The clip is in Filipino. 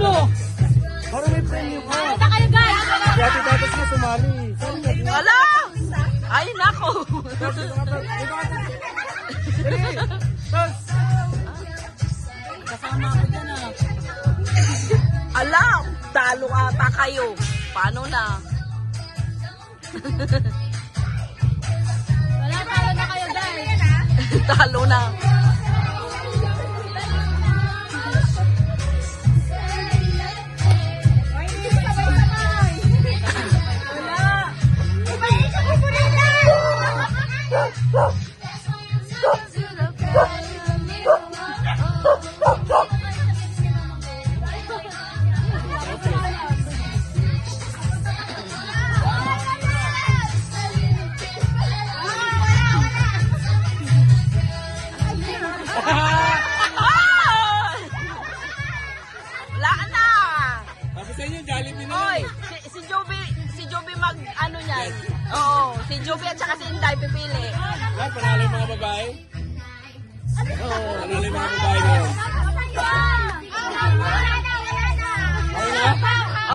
Ano? Para may premyo ka. Ito kayo guys. Si Ate Datos na sumali. Wala! Ay, nako! Kasama ako dyan ah. Ala, talo ata kayo. Paano na? Wala, talo na kayo guys. Talo na. Wala na! Tapos sa inyo, Jollibee na Oy, lang. si Joby mag ano niyan. Oo, si Joby at saka si Inday pipili. Ay, panalo yung mga babae. Oo, panalo yung mga babae ngayon. Wala na. Ayun na.